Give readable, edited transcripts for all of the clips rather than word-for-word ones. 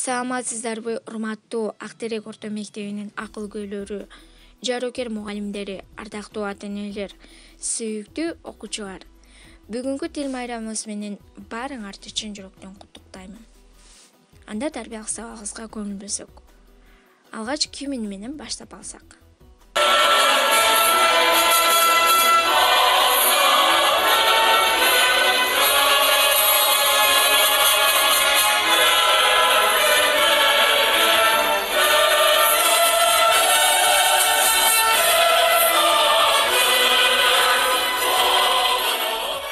Саламатсыздарбы, урматтуу Актерек орто мектебинин акылгөйлөрү, жарокер мугалимдери, ардактуу ата-энелер, сүйүктүү окуучулар. Бүгүнкү тил майрамыбыз менен баарыңарды чын жүрөктөн куттуктаймын. Анда тарбиялык сабагыбызга көңүл бөлсөк. Алгач кимин менен баштап алсак.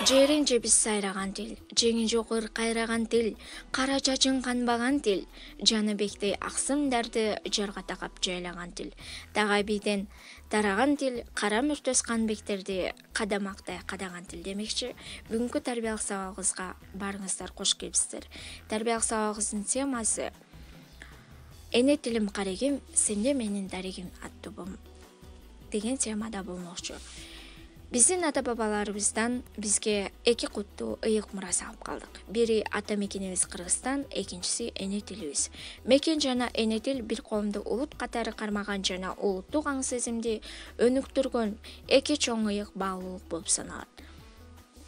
Жерин жебис сайраган тил, жеңи жогор кайраган тил, кара чачың канбаган тил, Жаныбектей аксымдарды жарга такап жайлаган тил, Тагабийден тараган тил, кара мүртөс канбектерди кадамактай кадаган тил демекчи. Бүгүнкү тарбиялык сабагыбызга барыңыздар кош келипсиздер. Тарбиялык сабагыбыздын темасы Эне тилим карегим, сенде менин дарегим аттуу деген темада болмокчу. Биздин ата-бабаларыбыздан бизге эки куттуу ыйык мурас алып калдык. Бири ата мекенибиз Кыргызстан, экинчиси эне тилибиз. Мекен жана эне тил бир коомду улут катары кармаган жана улуттук аң сезимди өнүктүргөн эки чоң ыйык баалуулук болуп саналат.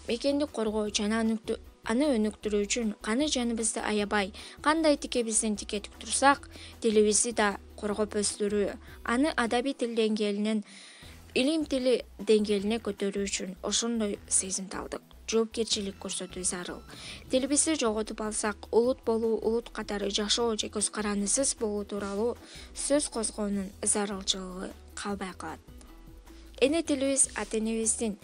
Мекенди коргоо жана аны өнүктүрүү үчүн каны жаныбызды аябай, кандай тике бизден тике тик турсак, тилибизди да коргоп өстүрүү, аны адабий тил деңгээлинен илим тили деңгээлине көтөрүү үчүн ошондой сезимталдык, жоопкерчилик көрсөтүү зарыл. Тилибизди жоготуп алсак, улут болуу, улут катары жашоо же көз карандысыз болуу тууралуу сөз козгоонун зарылчылыгы калбай калат. Эне тилибиз ата-энебиздин,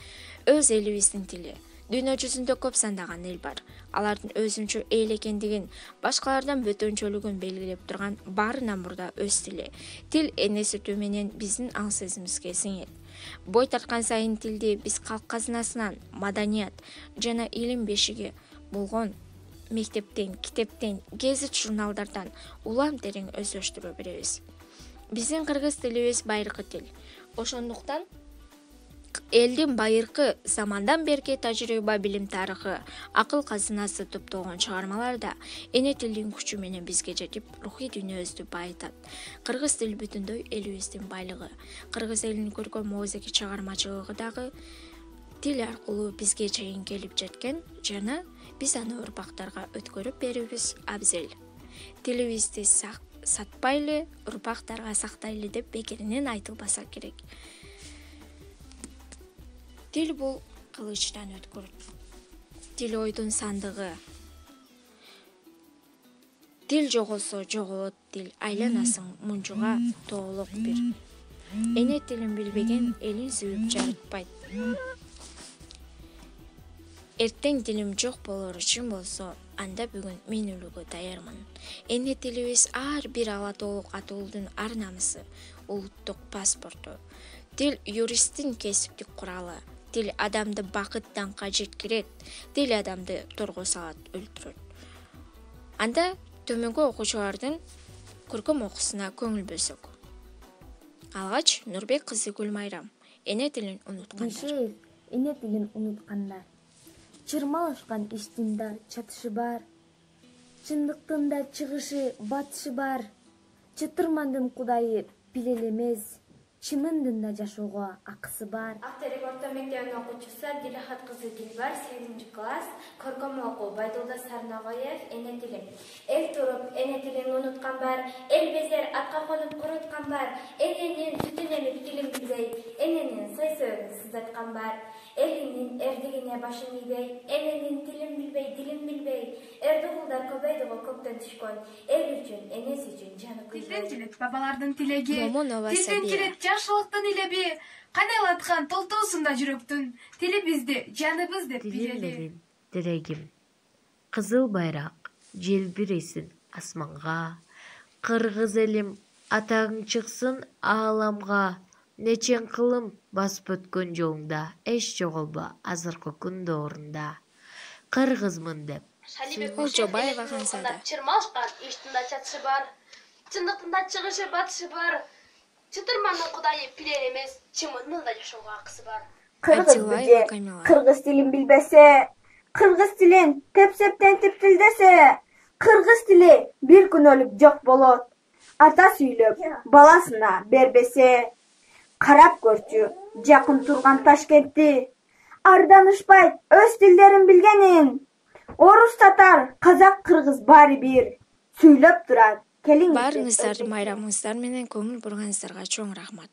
өз элибиздин тили. Дүйнө жүзүндө көп сандаган эл бар. Алардын өзүнчө эл экендигин, башкалардан бөтөнчөлүгүн белгилеп турган баарынан мурда өз тили. Тил эне сүтү менен биздин аң сезимибизге сиңет. Бой тарткан сайын тилди биз калк казынасынан, маданият жана илим бешиги болгон мектептен, китептен, гезит журналдардан улам терең өздөштүрө беребиз. Биздин кыргыз тилибиз байыркы тил. Ошондуктан элдин байыркы замандан берки тажрыйба билим тарыхы, акыл казынасы топтолгон чыгармаларда эне тилдин күчү менен бизге жетип, рухий дүйнөбүздү байытат. Кыргыз тил бүтүндөй элибиздин байлыгы. Кыргыз элинин көркөм моозеки чыгармачылыгы дагы тил аркылуу бизге чейин келип жеткен жана биз аны урпактарга өткөрүп берүүбүз абзел. Тилибизди сатпайлы, урпактарга сактайлы деп бекеринен айтылбаса керек. Тил бул кылычтан өткөр. Тил ойдун сандыгы. Тил жоголсо жоголот тил, айланасың мунжуга тоолок бир. Эне тилин билбеген элин сүйүп жарытпайт. Эртең тилим жок болор үчүн болсо, анда бүгүн мен өлүүгө даярмын. Эне тилибиз ар бир ала тоолук атуулдун ар намысы, улуттук паспорту. Тил юристтин кесиптик куралы. Тил адамды бакыт даңкка жеткирет, тил адамды торго салат, өлтүрөт. Анда төмөнгө окуучулардын көркөм окуусуна көңүл бөлсөк. Алгач Нурбек кызы Гүлмайрам, эне тилин унуткандар. Эне тилин унуткандар. Чырмалашкан иштин да чатышы бар. Чындыктын да чыгышы, батышы бар. Чытырмандын кудайы билел эмес. Чымындын да жашоого акысы бар. Актерек орто мектебинин окуучусу Дилахат кызы Дилбар, 8 класс, көркөм окуу Байдулда Сарнагоев, эне тилим. Эл туруп, эне тилин унуткан бар, эл безер атка конуп куруткан бар, эненин сүтүн эмип тилин билбей, эненин сой-союн сыздаткан бар. Элинин эрдигине башын ийбей, эненин тилин билбей, дилин билбей, эрдугулдар көбөйдүгө көктөн түшкөн, эл үчүн, энеси үчүн жаны күйбөй. Тилден келет бабалардын тилеги, Тилден келет жашылыктын илеби, кайнайлаткан толтоосунда жүрөктүн, тилибизди жаныбыз деп билели. Дирегим, кызыл байрак желбиресин асманга, кыргыз элим атаң чыксын ааламга, нечен кылым басып өткөн жолуңда, эч жоголбо азыркы күн доорунда. Кыргызмын деп. Жобаева Ханзада. Чырмалашкан иштин да чатышы бар. Чындыктын да чыгышы, батышы бар. Чытырмандын кудайы билер эмес, чымындын да жашоого акысы бар. Кыргыз тилин билбесе, кыргыз тилин тепсептен типтилдесе, Кыргыз тили бир күн өлүп жок болот. Ата сүйлөп, баласына бербесе. Карап көрчү, жакын турган Ташкентти. Арданышпайт өз тилдерин билгенин. Орус, татар, казак, кыргыз баары бир. Сүйлөп турат. Келиңиз. Баарыңыздар майрамыңыздар менен көңүл бурганыңыздарга чоң рахмат.